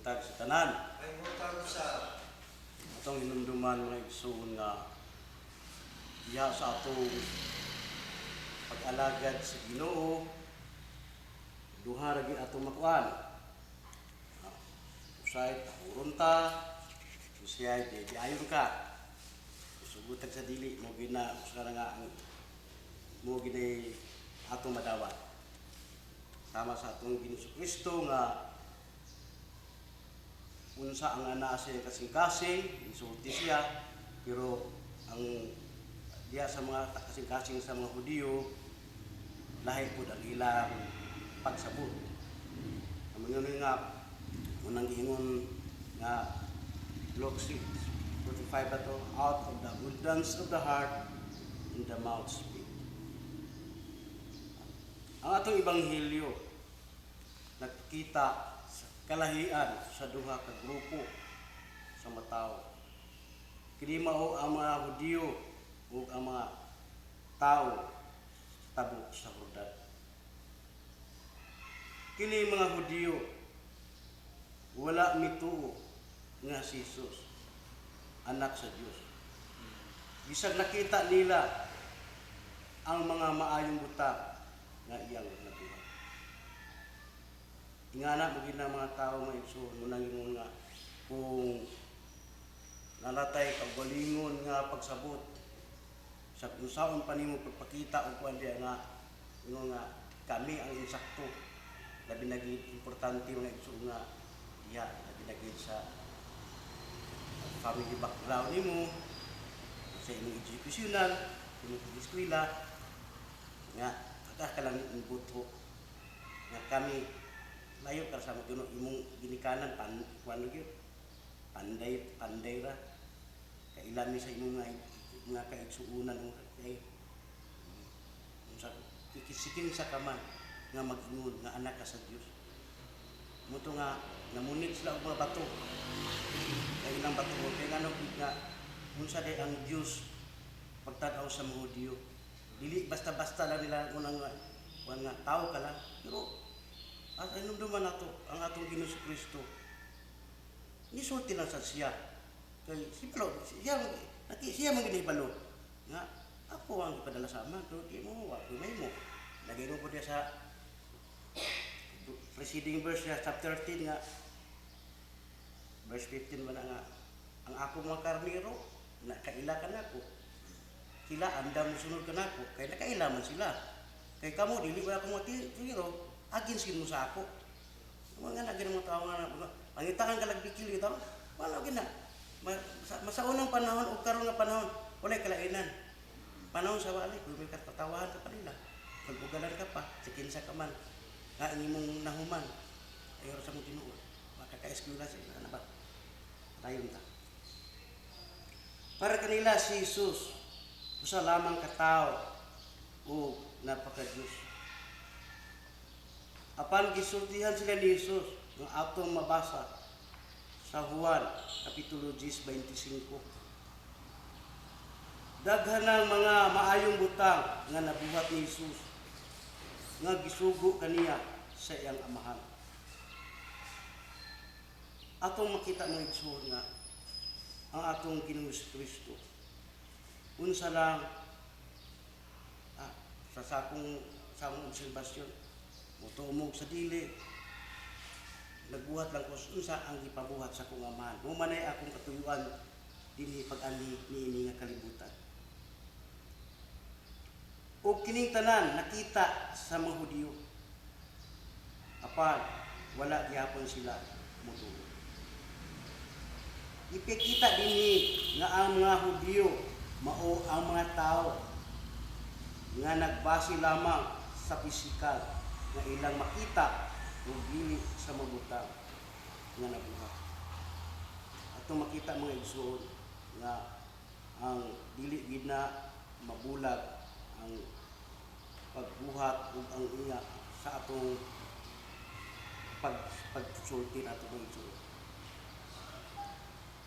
buntag sa tanan. May butang sa Atong hinumduman mga igsoon nga diha sa atong pag-alagad sa Ginoo, duha ra gyud atong makuan. Usay tahuron ta, usay di ayon ka. Sugutag sa dili mo gina usa nga ang mo ginay atong madawat. Sama sa atong Ginoo Kristo nga unsa ang ana siya kasing-kasing, insulti siya, pero ang diya sa mga kasing-kasing sa mga Hudiyo, lahi po ang ilang pagsabot. Ang mga nga, unang giingon nga Luke 6:45 ato, out of the abundance of the heart, in the mouth speak. Ang atong Ebanghelyo, nakita kalahian sa duha ka grupo sa matawo. Kini mao ang mga Hudiyo ug ang mga tao sa tabok sa Jordan. Kini mga Hudiyo wala mituo nga si Jesus anak sa Dios. Bisag nakita nila ang mga maayong butang nga iyang nabuhat. Ingana mo gid na mga tao nga igsoon mo nang ingon nga kung nalatay kagalingon nga pagsabot sa unsaon pa nimo pagpakita og kuan diya nga ingon nga kami ang insakto labi na gid importante mga igsoon nga diya labi na gid sa family background nimo sa imong educational imong eskwela nga ka lang imbuto nga kami layo ka sa mga imong ginikanan kuan gyud panday ra kailami sa imong nga kaigsuunan mo kay unsa kikisikin sa kaman nga mag-ingon nga anak ka sa Dios mo to nga namunit sila og mga bato kay ilang bato kay ngano nga unsa day ang Dios pagtanaw sa mga Hudiyo dili basta-basta lang nila unang nga tao ka lang pero at inumduman nato ang atong Ginoo Kristo. Nisulti lang sa siya. Kay siya man ginahibalo. Nga ako ang ipadala sa ama, pero di mo wa may mo. Nagingon ko diya sa preceding verse niya, chapter 13 nga verse 15 man nga ang ako mga karnero nakaila ka nako. Sila andam musunod ka nako kay nakaila man sila. Kay kamo dili ko ako matiro against mo sa ako. Mga naging mga tao nga pangitaan ka lagbikil ito. Wala gina. Masa unang panahon o karon nga panahon walay kalainan. Panahon sa wali kung may katawahan ka pa nila. Pagbugalan ka pa, sikin sa kaman. Nga imong nahuman. Ayo sa mong Ginoo. Makaka-eskwela sa ina ba? Dayon ta. Para kanila si Jesus usa lamang ka tao o napaka-Diyos. Apan gisultihan sila ni Jesus ng atong mabasa sa Juan kapitulo 10:25. Daghan ng mga maayong butang nga nabuhat ni Jesus nga gisugo kaniya sa iyang amahan. Atong makita ng igsoon nga ang atong Ginoo Kristo unsa lang sa sakong obserbasyon mutumog sa dili nagbuhat lang ko unsa ang gipabuhat sa akong amahan mo man ay akong katuyuan dinhi pag-ani niini nga kalibutan o kining tanan nakita sa mga Hudiyo apan wala gyapon sila motuo ipikita dinhi nga ang mga Hudiyo mao ang mga tao nga nagbase lamang sa pisikal nga ilang makita o dili sa mabutang nga nabuhat. Atong makita mga igsoon nga ang dili gid na mabulag ang pagbuhat ug ang iya sa atong pagsulti nato mga igsoon.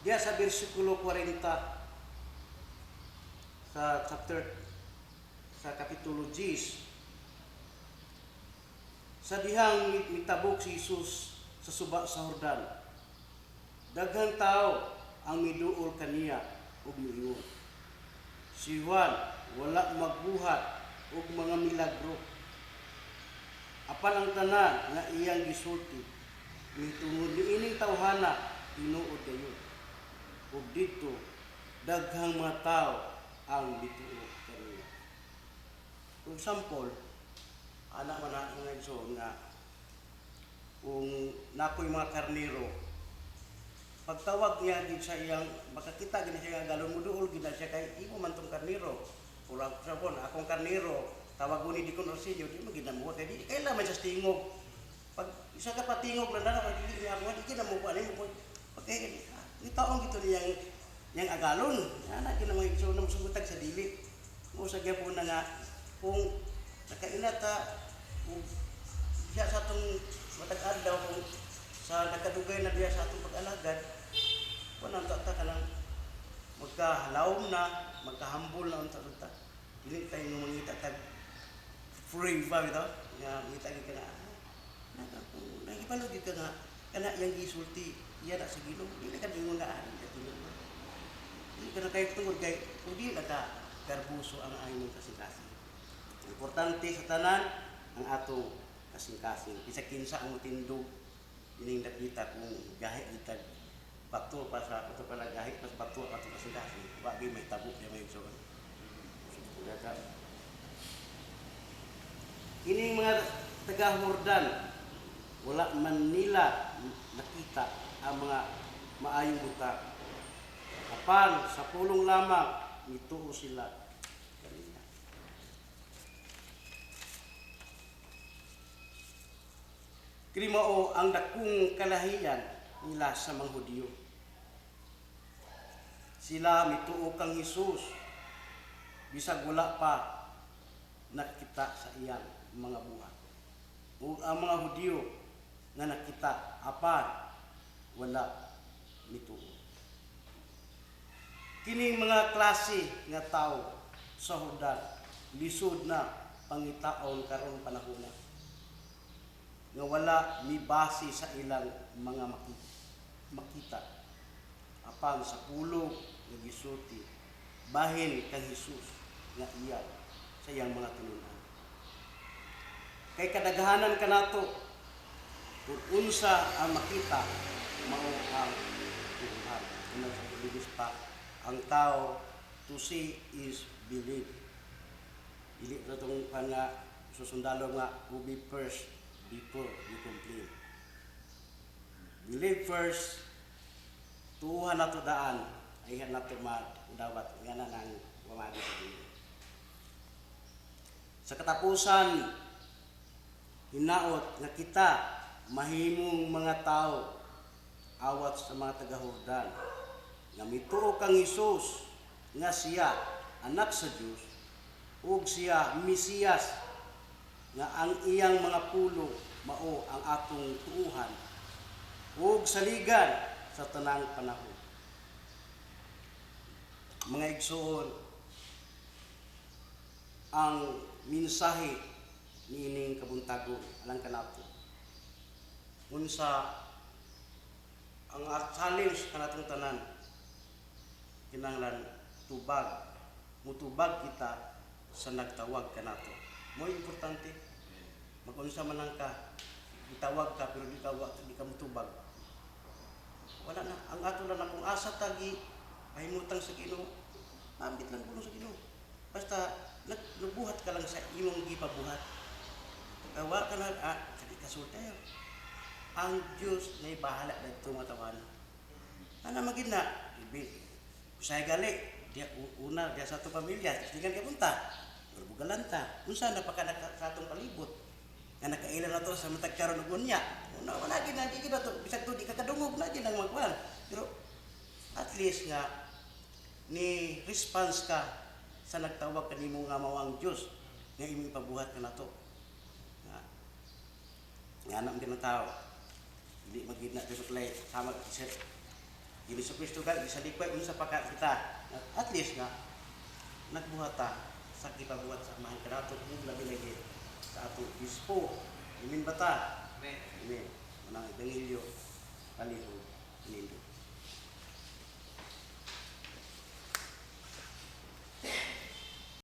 Diya sa bersikulo 40 sa kapitulo 10 sa dihang mitabok si Jesus sa suba sa Jordan daghang tao ang miduol kaniya ug miingon. Si Juan wala magbuhat og mga milagro. Apan ang tanan nga iyang gisulti mitungod niining tawhana tinuod dayon. Ug didto daghang mga tao ang bituo kaniya. For example, anak man na mga igsoon nga kung nakoy mga karnero, pagtawag niya din sa iyang makakita gina siya nga galon mo duol gina siya kay imo man tong karnero. Ura sa bon akong karnero, tawag mo ni Dikon Orsillo, di mo ginamuha kay di kailan man siya tingog. Pag isa ka patingog lang na dili niya ako di ginamuha ani mo pagkay ni taong gito niyang agalon. Ana gina mga igsoon na musugutag sa dili. Mo sa gyapon na nga kung nakainat ta diya sa atong matag adlaw kung sa nakadugay na diya sa atong pag-alagad kuan ta ka lang magkahalawom na magkahambol na unta unta dili tayo mangita tag free ba bitaw nga ngita gid kana nagipalo gid ka nga kana yang gisulti iya na sa Ginoo dili ka dingon nga ani katulad mo dili ka na kay tungod kay udi na ka garbuso ang ayon kasing-kasing. Importante sa tanan ang atong kasing-kasing. Bisa kinsa ang tindog ining nakita kung gahi kita bato pa sa ato pala gahi pas bato ato kasing-kasing. Wa gyud may tabo kay may igsoon. Kining mga taga Jordan wala man nila nakita ang mga maayong buta. Apan sa pulong lamang nituo sila kanina. Kini mao ang dakong kalahian nila sa mga Hudiyo. Sila mituo kang Hesus bisag wala pa nakita sa iyang mga buhat. Ug ang mga Hudiyo nga nakita apan wala mituo. Kining mga klase nga tao sa Jordan lisod na pangitaon karon panahon nga wala mibase sa ilang mga makita apan sa pulong nga gisulti bahin kang Hesus nga iyan sa iyang mga tinunan. Kay kadaghanan kanato kung unsa ang makita mao ang tuhan. Ano sa Biblia pa ang tao to see is believe. Dili na itong susundalo nga who be first before you complain. Believe first, tuhan na to daan, ay na to madawat, nga na nang wamagi sa dili. Sa katapusan, hinaot nga kita mahimong mga tao awat sa mga taga-Jordan nga mituo kang Hesus nga siya anak sa Dios ug siya Mesiyas nga ang iyang mga pulong mao ang atong tuuhan ug saligan sa tanang panahon. Mga igsoon, ang mensahe niining kabuntagon alang kanato unsa ang challenge kanatong tanan kinahanglan tubag mutubag kita sa nagtawag kanato. Mo importante magunsa man lang ka gitawag ka pero di ka mutubag wala na ang ato lang kung asa tagi mahimutang sa Ginoo ambit lang kuno sa Ginoo basta nagbuhat ka lang sa imong gipabuhat kawa ka na sige kasulta yo ang Dios may bahala dito mga tawanan ana magid na ibig usay gali dia una dia sa atong pamilya tinggal ka punta bugalanta unsa napaka sa atong palibot nga nakailan na to sa matag karon ug unya wala gid na di gid to bisag to di ka kadungog na gid ang magkuan pero at least nga ni response ka sa nagtawag kanimo nga mao ang Dios nga imong ipabuhat kanato nga ana ang tao di magid na display sama sa Hesus Kristo gid sa likway unsa pa ka kita at least nga nagbuhata sa kipabuhat sa amahan kanato ug labi lagi sa ato bispo imin bata amen manang ebanghelyo palihog nindo